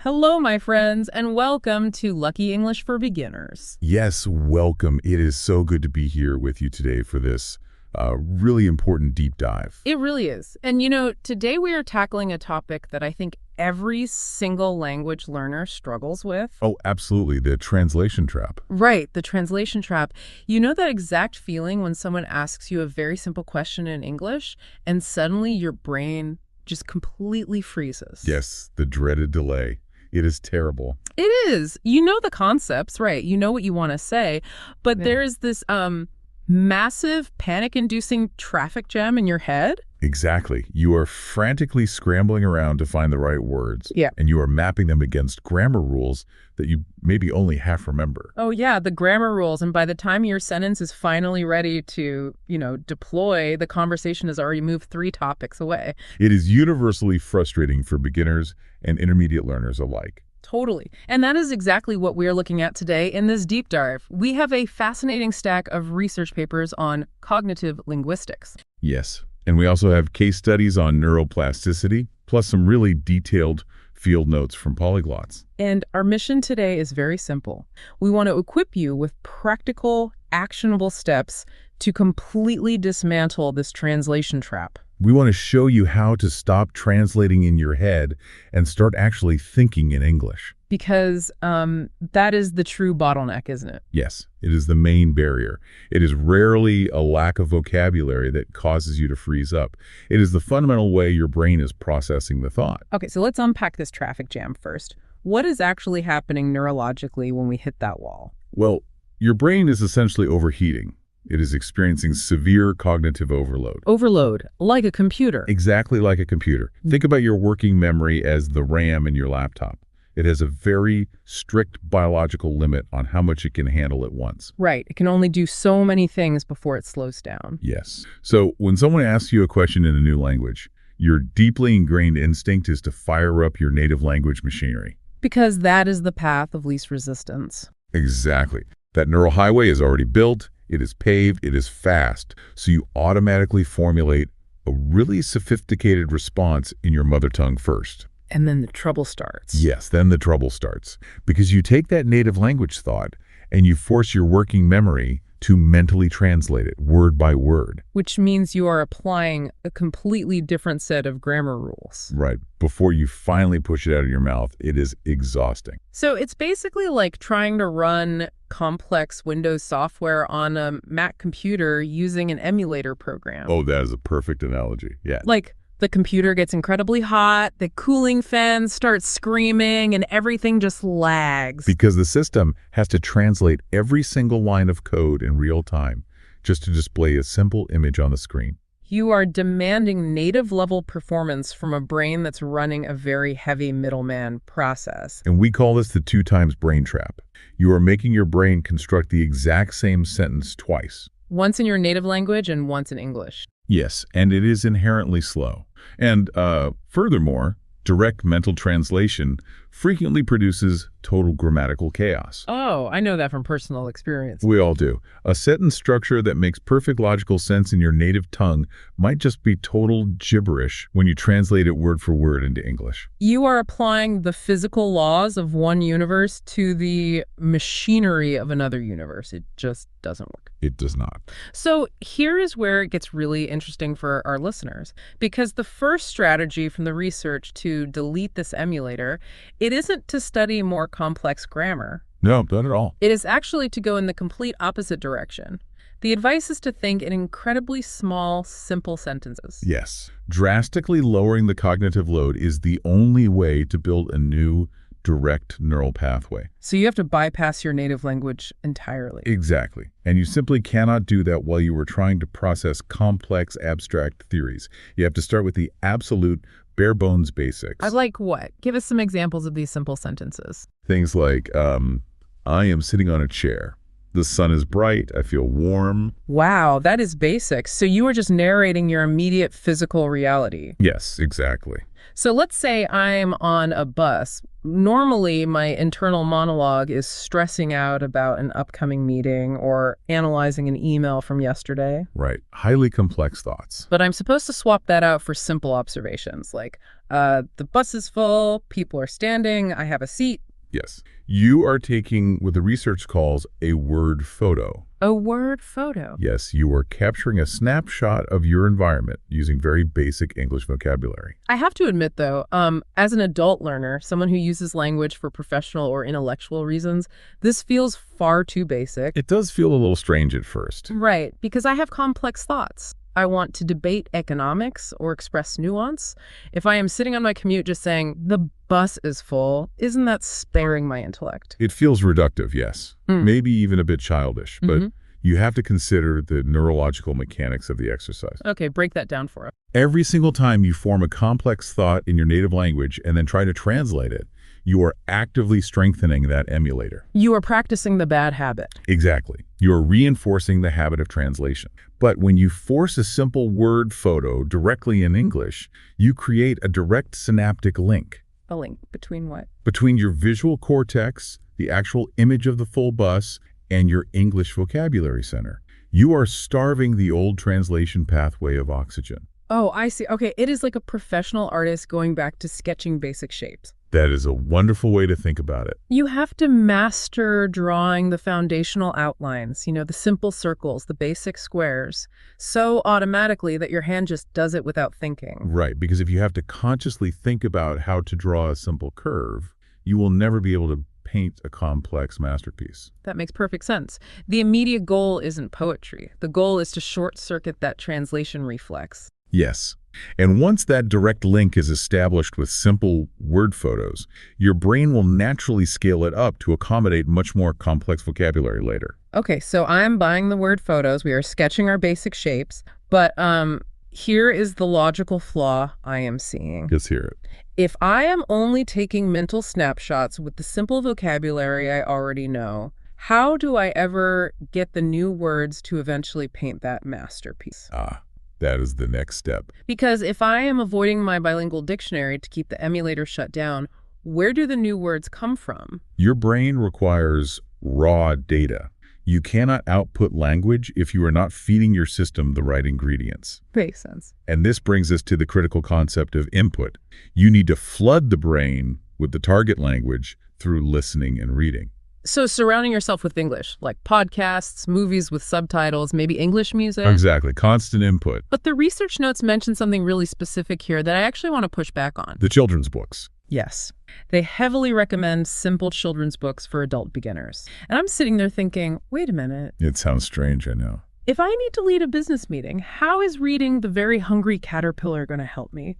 Hello, my friends, and welcome to Lucky English for Beginners. Yes, welcome. It is so good to be here with you today for this really important deep dive. It really is. And today we are tackling a topic that I think every single language learner struggles with. Oh, absolutely. The translation trap. Right, the translation trap. You know that exact feeling when someone asks you a very simple question in English and suddenly your brain just completely freezes. Yes, the dreaded delay. It is terrible. It is. You know the concepts, right? You know what you want to say, but there is this massive panic-inducing traffic jam in your head. Exactly. You are frantically scrambling around to find the right words. Yeah. And you are mapping them against grammar rules that you maybe only half remember. Oh, yeah, the grammar rules. And by the time your sentence is finally ready to, deploy, the conversation has already moved 3 topics away. It is universally frustrating for beginners and intermediate learners alike. Totally. And that is exactly what we're looking at today in this deep dive. We have a fascinating stack of research papers on cognitive linguistics. Yes. And we also have case studies on neuroplasticity, plus some really detailed field notes from polyglots. And our mission today is very simple. We want to equip you with practical, actionable steps to completely dismantle this translation trap. We want to show you how to stop translating in your head and start actually thinking in English. Because that is the true bottleneck, isn't it? Yes, it is the main barrier. It is rarely a lack of vocabulary that causes you to freeze up. It is the fundamental way your brain is processing the thought. Okay, so let's unpack this traffic jam first. What is actually happening neurologically when we hit that wall? Well, your brain is essentially overheating. It is experiencing severe cognitive overload. Overload, like a computer. Exactly like a computer. Think about your working memory as the RAM in your laptop. It has a very strict biological limit on how much it can handle at once. Right. It can only do so many things before it slows down. Yes. So when someone asks you a question in a new language, your deeply ingrained instinct is to fire up your native language machinery. Because that is the path of least resistance. Exactly. That neural highway is already built. It is paved. It is fast. So you automatically formulate a really sophisticated response in your mother tongue first. And then the trouble starts. Yes, then the trouble starts. Because you take that native language thought and you force your working memory to mentally translate it word by word. Which means you are applying a completely different set of grammar rules. Right. Before you finally push it out of your mouth, it is exhausting. So it's basically like trying to run complex Windows software on a Mac computer using an emulator program. Oh, that is a perfect analogy. Yeah. Like, the computer gets incredibly hot, the cooling fans start screaming, and everything just lags. Because the system has to translate every single line of code in real time just to display a simple image on the screen. You are demanding native-level performance from a brain that's running a very heavy middleman process. And we call this the 2 times brain trap. You are making your brain construct the exact same sentence twice. Once in your native language and once in English. Yes, and it is inherently slow. And furthermore, direct mental translation frequently produces total grammatical chaos. Oh, I know that from personal experience. We all do. A sentence structure that makes perfect logical sense in your native tongue might just be total gibberish when you translate it word for word into English. You are applying the physical laws of one universe to the machinery of another universe. It just doesn't work. It does not. So here is where it gets really interesting for our listeners, because the first strategy from the research to delete this emulator, it isn't to study more complex grammar. No, not at all. It is actually to go in the complete opposite direction. The advice is to think in incredibly small, simple sentences. Yes. Drastically lowering the cognitive load is the only way to build a new, direct neural pathway. So you have to bypass your native language entirely. Exactly. And you simply cannot do that while you are trying to process complex, abstract theories. You have to start with the absolute bare bones basics. I like what? Give us some examples of these simple sentences. Things like, I am sitting on a chair. The sun is bright. I feel warm. Wow, that is basic. So you are just narrating your immediate physical reality. Yes, exactly. So let's say I'm on a bus. Normally, my internal monologue is stressing out about an upcoming meeting or analyzing an email from yesterday. Right. Highly complex thoughts. But I'm supposed to swap that out for simple observations like, the bus is full, people are standing, I have a seat. Yes. You are taking what the research calls a word photo. A word photo. Yes, you are capturing a snapshot of your environment using very basic English vocabulary. I have to admit, though, as an adult learner, someone who uses language for professional or intellectual reasons, this feels far too basic. It does feel a little strange at first. Right, because I have complex thoughts. I want to debate economics or express nuance. If I am sitting on my commute just saying, the bus is full, isn't that sparing my intellect? It feels reductive, yes. Maybe even a bit childish, but you have to consider the neurological mechanics of the exercise. Okay, break that down for us. Every single time you form a complex thought in your native language and then try to translate it, you are actively strengthening that emulator. You are practicing the bad habit. Exactly. You are reinforcing the habit of translation. But when you force a simple word photo directly in English, you create a direct synaptic link. A link between what? Between your visual cortex, the actual image of the full bus, and your English vocabulary center. You are starving the old translation pathway of oxygen. Oh, I see. Okay, it is like a professional artist going back to sketching basic shapes. That is a wonderful way to think about it. You have to master drawing the foundational outlines, the simple circles, the basic squares, so automatically that your hand just does it without thinking. Right, because if you have to consciously think about how to draw a simple curve, you will never be able to paint a complex masterpiece. That makes perfect sense. The immediate goal isn't poetry. The goal is to short-circuit that translation reflex. Yes. And once that direct link is established with simple word photos, your brain will naturally scale it up to accommodate much more complex vocabulary later. Okay, so I'm buying the word photos. We are sketching our basic shapes. But here is the logical flaw I am seeing. Let's hear it. If I am only taking mental snapshots with the simple vocabulary I already know, how do I ever get the new words to eventually paint that masterpiece? That is the next step. Because if I am avoiding my bilingual dictionary to keep the emulator shut down, where do the new words come from? Your brain requires raw data. You cannot output language if you are not feeding your system the right ingredients. Makes sense. And this brings us to the critical concept of input. You need to flood the brain with the target language through listening and reading. So surrounding yourself with English, like podcasts, movies with subtitles, maybe English music. Exactly. Constant input. But the research notes mention something really specific here that I actually want to push back on. The children's books. Yes. They heavily recommend simple children's books for adult beginners. And I'm sitting there thinking, wait a minute. It sounds strange, I know. If I need to lead a business meeting, how is reading The Very Hungry Caterpillar going to help me?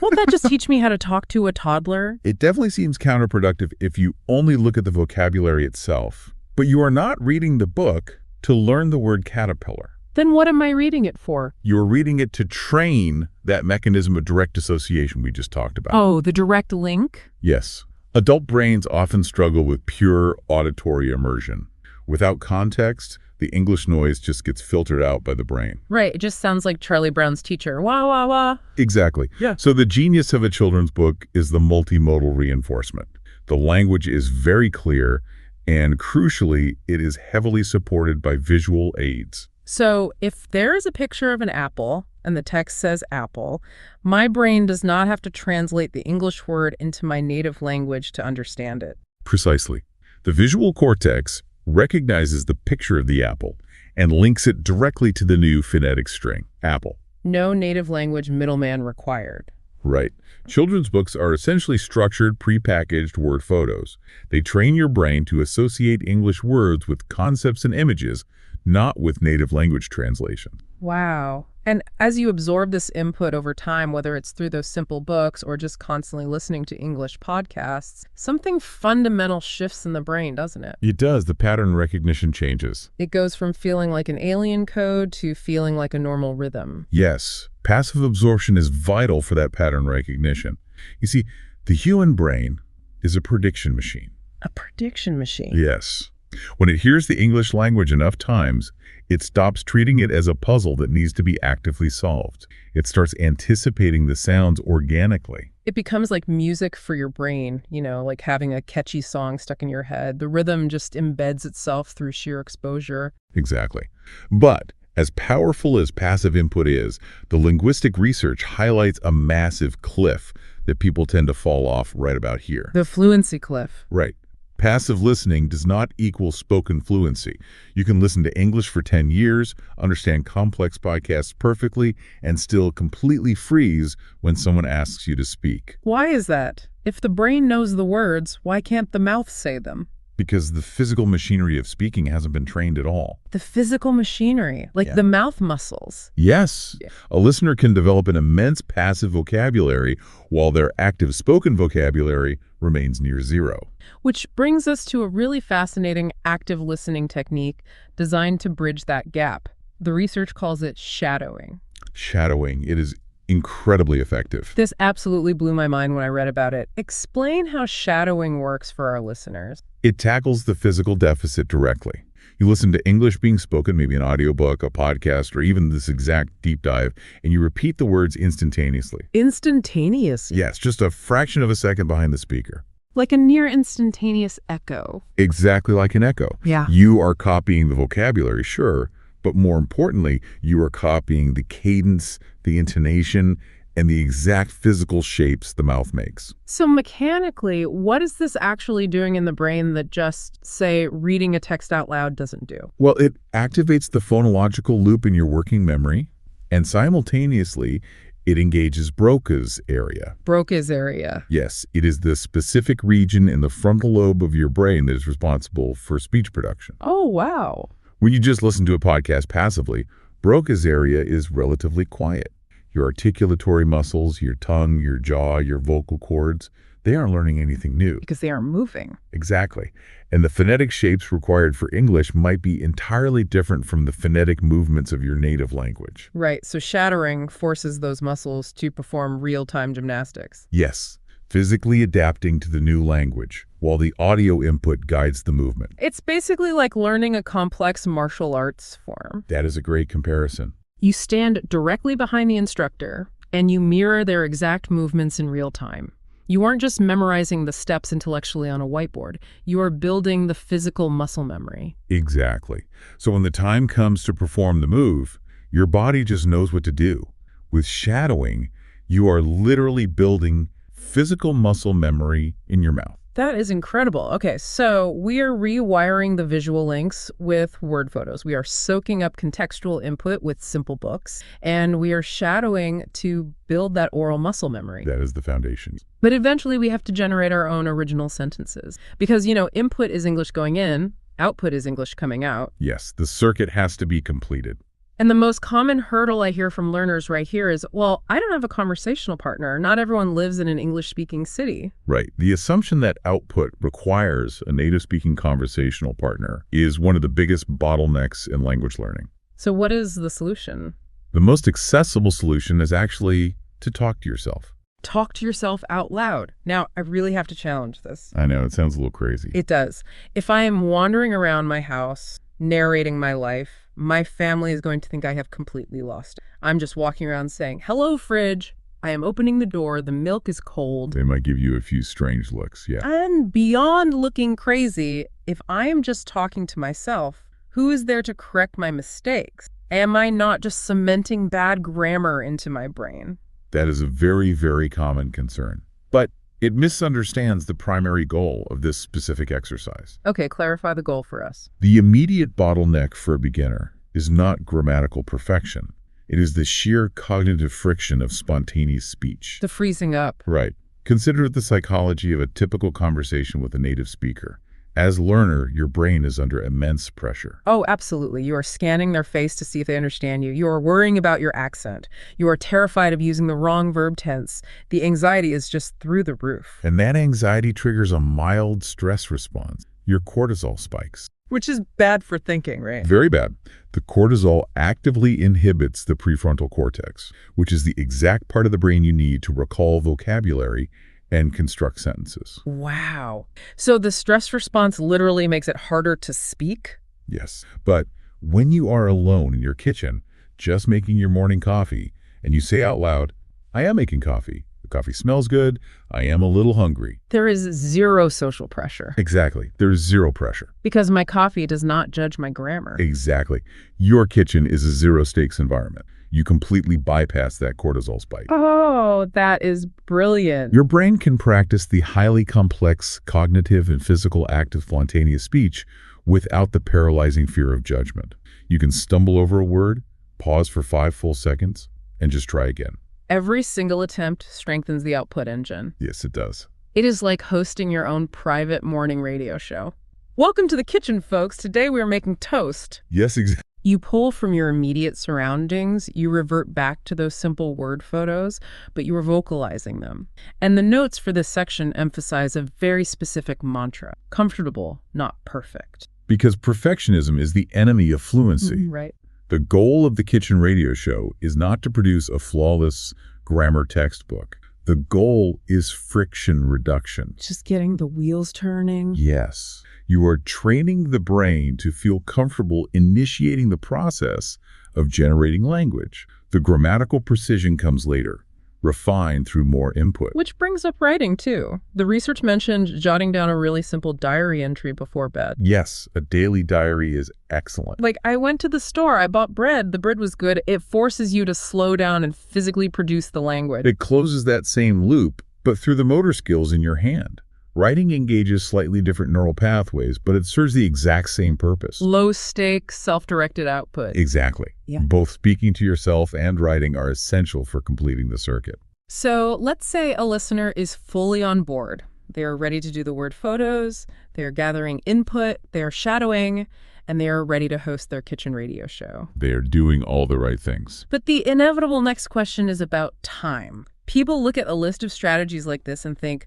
Won't that just teach me how to talk to a toddler? It definitely seems counterproductive if you only look at the vocabulary itself. But you are not reading the book to learn the word caterpillar. Then what am I reading it for? You're reading it to train that mechanism of direct association we just talked about. Oh, the direct link? Yes. Adult brains often struggle with pure auditory immersion. Without context, the English noise just gets filtered out by the brain. Right. It just sounds like Charlie Brown's teacher. Wah, wah, wah. Exactly. Yeah. So the genius of a children's book is the multimodal reinforcement. The language is very clear, and crucially, it is heavily supported by visual aids. So if there is a picture of an apple and the text says apple, my brain does not have to translate the English word into my native language to understand it. Precisely. The visual cortex recognizes the picture of the apple and links it directly to the new phonetic string, apple. No native language middleman required. Right. Children's books are essentially structured, prepackaged word photos. They train your brain to associate English words with concepts and images, not with native language translation. Wow. And as you absorb this input over time, whether it's through those simple books or just constantly listening to English podcasts, something fundamental shifts in the brain, doesn't it? It does. The pattern recognition changes. It goes from feeling like an alien code to feeling like a normal rhythm. Yes. Passive absorption is vital for that pattern recognition. You see, the human brain is a prediction machine. A prediction machine? Yes. When it hears the English language enough times, it stops treating it as a puzzle that needs to be actively solved. It starts anticipating the sounds organically. It becomes like music for your brain, like having a catchy song stuck in your head. The rhythm just embeds itself through sheer exposure. Exactly. But as powerful as passive input is, the linguistic research highlights a massive cliff that people tend to fall off right about here. The fluency cliff. Right. Passive listening does not equal spoken fluency. You can listen to English for 10 years, understand complex podcasts perfectly, and still completely freeze when someone asks you to speak. Why is that? If the brain knows the words, why can't the mouth say them? Because the physical machinery of speaking hasn't been trained at all. The physical machinery, like the mouth muscles. Yes. A listener can develop an immense passive vocabulary while their active spoken vocabulary remains near zero. Which brings us to a really fascinating active listening technique designed to bridge that gap. The research calls it shadowing. Shadowing. It is incredibly effective. This absolutely blew my mind when I read about it. Explain how shadowing works for our listeners. It tackles the physical deficit directly. You listen to English being spoken, maybe an audiobook, a podcast, or even this exact deep dive, and you repeat the words instantaneously. Instantaneous? Yes, just a fraction of a second behind the speaker. Like a near instantaneous echo. Exactly like an echo. Yeah. You are copying the vocabulary, sure, but more importantly, you are copying the cadence, the intonation, and the exact physical shapes the mouth makes. So mechanically, what is this actually doing in the brain that just, say, reading a text out loud doesn't do? Well, it activates the phonological loop in your working memory, and simultaneously, it engages Broca's area. Broca's area. Yes, it is the specific region in the frontal lobe of your brain that is responsible for speech production. Oh, wow. When you just listen to a podcast passively, Broca's area is relatively quiet. Your articulatory muscles, your tongue, your jaw, your vocal cords, they aren't learning anything new. Because they aren't moving. Exactly. And the phonetic shapes required for English might be entirely different from the phonetic movements of your native language. Right, so shadowing forces those muscles to perform real-time gymnastics. Yes, physically adapting to the new language, while the audio input guides the movement. It's basically like learning a complex martial arts form. That is a great comparison. You stand directly behind the instructor, and you mirror their exact movements in real time. You aren't just memorizing the steps intellectually on a whiteboard. You are building the physical muscle memory. Exactly. So when the time comes to perform the move, your body just knows what to do. With shadowing, you are literally building physical muscle memory in your mouth. That is incredible. Okay, so we are rewiring the visual links with word photos. We are soaking up contextual input with simple books, and we are shadowing to build that oral muscle memory. That is the foundation. But eventually we have to generate our own original sentences because, input is English going in, output is English coming out. Yes, the circuit has to be completed. And the most common hurdle I hear from learners right here is, well, I don't have a conversational partner. Not everyone lives in an English-speaking city. Right. The assumption that output requires a native-speaking conversational partner is one of the biggest bottlenecks in language learning. So what is the solution? The most accessible solution is actually to talk to yourself. Talk to yourself out loud. Now, I really have to challenge this. I know, it sounds a little crazy. It does. If I am wandering around my house, narrating my life, my family is going to think I have completely lost it. I'm just walking around saying, "Hello, fridge. I am opening the door. The milk is cold." They might give you a few strange looks, yeah. And beyond looking crazy, if I am just talking to myself, who is there to correct my mistakes? Am I not just cementing bad grammar into my brain? That is a very, very common concern. But it misunderstands the primary goal of this specific exercise. Okay, clarify the goal for us. The immediate bottleneck for a beginner is not grammatical perfection. It is the sheer cognitive friction of spontaneous speech. The freezing up. Right. Consider the psychology of a typical conversation with a native speaker. As a learner, your brain is under immense pressure. Oh, absolutely. You are scanning their face to see if they understand you. You are worrying about your accent. You are terrified of using the wrong verb tense. The anxiety is just through the roof. And that anxiety triggers a mild stress response. Your cortisol spikes. Which is bad for thinking, right? Very bad. The cortisol actively inhibits the prefrontal cortex, which is the exact part of the brain you need to recall vocabulary and construct sentences. Wow. So the stress response literally makes it harder to speak? Yes, but when you are alone in your kitchen, just making your morning coffee, and you say out loud, I am making coffee. The coffee smells good. I am a little hungry. There is zero social pressure. Exactly. There's zero pressure. Because my coffee does not judge my grammar. Exactly. Your kitchen is a zero-stakes environment. You completely bypass that cortisol spike. Oh, that is brilliant. Your brain can practice the highly complex cognitive and physical act of spontaneous speech without the paralyzing fear of judgment. You can stumble over a word, pause for 5 full seconds, and just try again. Every single attempt strengthens the output engine. Yes, it does. It is like hosting your own private morning radio show. Welcome to the kitchen, folks. Today we are making toast. Yes, exactly. You pull from your immediate surroundings, you revert back to those simple word photos, but you are vocalizing them. And the notes for this section emphasize a very specific mantra: comfortable, not perfect. Because perfectionism is the enemy of fluency. Right. The goal of the kitchen radio show is not to produce a flawless grammar textbook. The goal is friction reduction. Just getting the wheels turning. Yes. You are training the brain to feel comfortable initiating the process of generating language. The grammatical precision comes later, refined through more input. Which brings up writing, too. The research mentioned jotting down a really simple diary entry before bed. Yes, a daily diary is excellent. Like, I went to the store, I bought bread, the bread was good. It forces you to slow down and physically produce the language. It closes that same loop, but through the motor skills in your hand. Writing engages slightly different neural pathways, but it serves the exact same purpose. Low-stakes, self-directed output. Exactly. Yeah. Both speaking to yourself and writing are essential for completing the circuit. So let's say a listener is fully on board. They are ready to do the word photos, they are gathering input, they are shadowing, and they are ready to host their kitchen radio show. They are doing all the right things. But the inevitable next question is about time. People look at a list of strategies like this and think,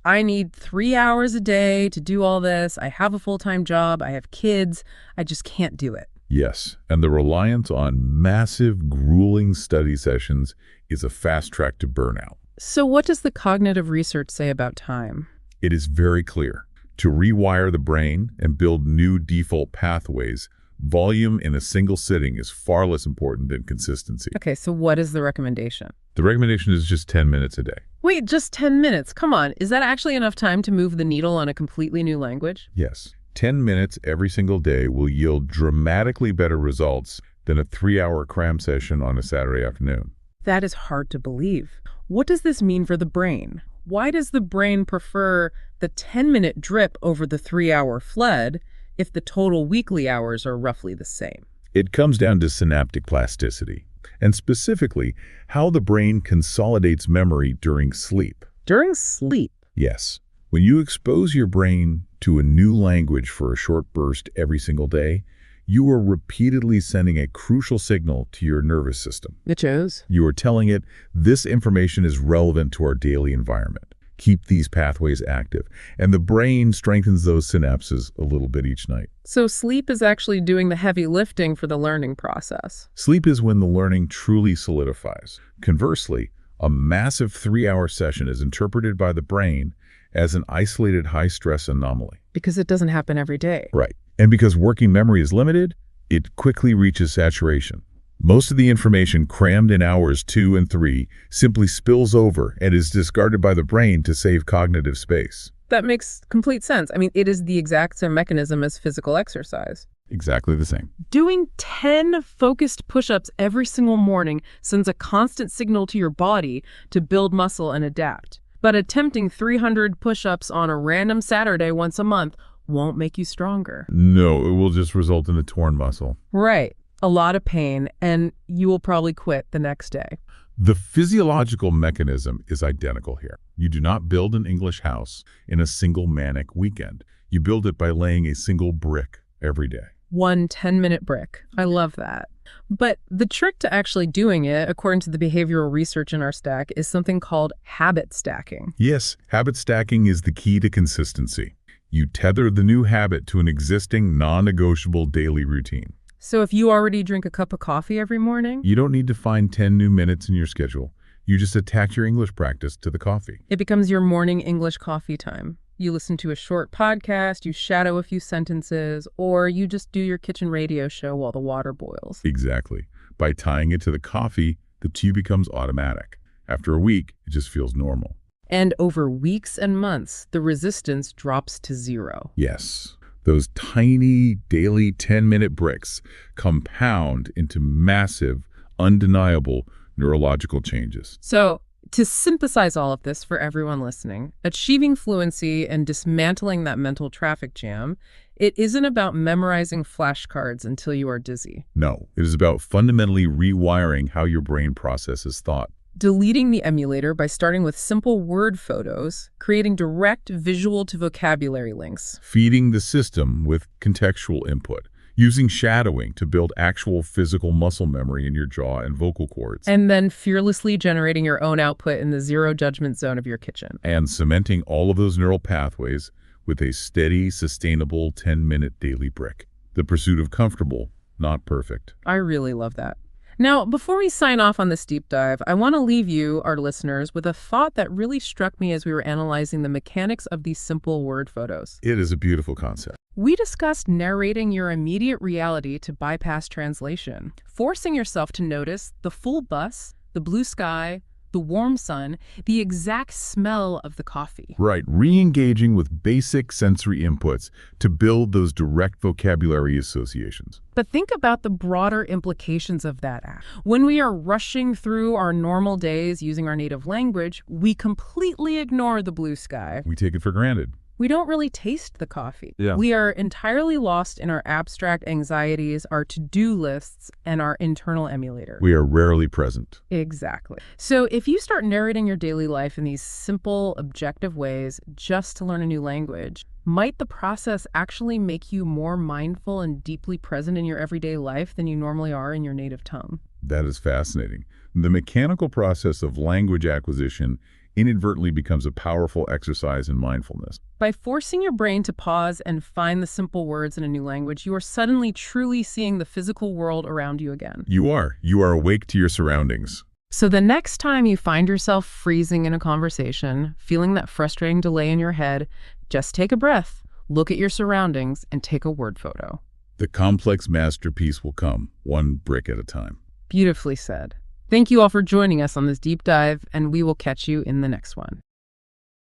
I need 3 hours a day to do all this. I have a full-time job. I have kids. I just can't do it. Yes, and the reliance on massive, grueling study sessions is a fast track to burnout. So what does the cognitive research say about time? It is very clear. To rewire the brain and build new default pathways, volume in a single sitting is far less important than consistency. Okay, so what is the recommendation? The recommendation is just 10 minutes a day. Wait, just 10 minutes? Come on. Is that actually enough time to move the needle on a completely new language? Yes. 10 minutes every single day will yield dramatically better results than a 3-hour cram session on a Saturday afternoon. That is hard to believe. What does this mean for the brain? Why does the brain prefer the 10-minute drip over the 3-hour flood if the total weekly hours are roughly the same? It comes down to synaptic plasticity, and specifically, how the brain consolidates memory during sleep. During sleep? Yes. When you expose your brain to a new language for a short burst every single day, you are repeatedly sending a crucial signal to your nervous system. It shows. You are telling it, this information is relevant to our daily environment. Keep these pathways active. And the brain strengthens those synapses a little bit each night. So sleep is actually doing the heavy lifting for the learning process. Sleep is when the learning truly solidifies. Conversely, a massive 3-hour session is interpreted by the brain as an isolated high-stress anomaly. Because it doesn't happen every day. Right. And because working memory is limited, it quickly reaches saturation. Most of the information crammed in hours 2 and 3 simply spills over and is discarded by the brain to save cognitive space. That makes complete sense. I mean, it is the exact same mechanism as physical exercise. Exactly the same. Doing 10 focused push-ups every single morning sends a constant signal to your body to build muscle and adapt. But attempting 300 push-ups on a random Saturday once a month won't make you stronger. No, it will just result in a torn muscle. Right. A lot of pain, and you will probably quit the next day. The physiological mechanism is identical here. You do not build an English house in a single manic weekend. You build it by laying a single brick every day. One 10-minute brick. I love that. But the trick to actually doing it, according to the behavioral research in our stack, is something called habit stacking. Yes, habit stacking is the key to consistency. You tether the new habit to an existing non-negotiable daily routine. So if you already drink a cup of coffee every morning? You don't need to find 10 new minutes in your schedule. You just attach your English practice to the coffee. It becomes your morning English coffee time. You listen to a short podcast, you shadow a few sentences, or you just do your kitchen radio show while the water boils. Exactly. By tying it to the coffee, the tea becomes automatic. After a week, it just feels normal. And over weeks and months, the resistance drops to zero. Yes. Those tiny daily 10-minute bricks compound into massive, undeniable neurological changes. So, to synthesize all of this for everyone listening, achieving fluency and dismantling that mental traffic jam, it isn't about memorizing flashcards until you are dizzy. No, it is about fundamentally rewiring how your brain processes thought. Deleting the emulator by starting with simple word photos, creating direct visual to vocabulary links. Feeding the system with contextual input. Using shadowing to build actual physical muscle memory in your jaw and vocal cords. And then fearlessly generating your own output in the zero judgment zone of your kitchen. And cementing all of those neural pathways with a steady, sustainable 10-minute daily brick. The pursuit of comfortable, not perfect. I really love that. Now, before we sign off on this deep dive, I want to leave you, our listeners, with a thought that really struck me as we were analyzing the mechanics of these simple word photos. It is a beautiful concept. We discussed narrating your immediate reality to bypass translation, forcing yourself to notice the full bus, the blue sky, the warm sun, the exact smell of the coffee. Right, re-engaging with basic sensory inputs to build those direct vocabulary associations. But think about the broader implications of that act. When we are rushing through our normal days using our native language, we completely ignore the blue sky. We take it for granted. We don't really taste the coffee. Yeah. We are entirely lost in our abstract anxieties, our to-do lists, and our internal emulator. We are rarely present. Exactly. So if you start narrating your daily life in these simple, objective ways just to learn a new language, might the process actually make you more mindful and deeply present in your everyday life than you normally are in your native tongue? That is fascinating. The mechanical process of language acquisition inadvertently becomes a powerful exercise in mindfulness. By forcing your brain to pause and find the simple words in a new language, you are suddenly truly seeing the physical world around you again. You are awake to your surroundings. So the next time you find yourself freezing in a conversation, feeling that frustrating delay in your head, just take a breath, look at your surroundings, and take a word photo. The complex masterpiece will come, one brick at a time. Beautifully said. Thank you all for joining us on this deep dive, and we will catch you in the next one.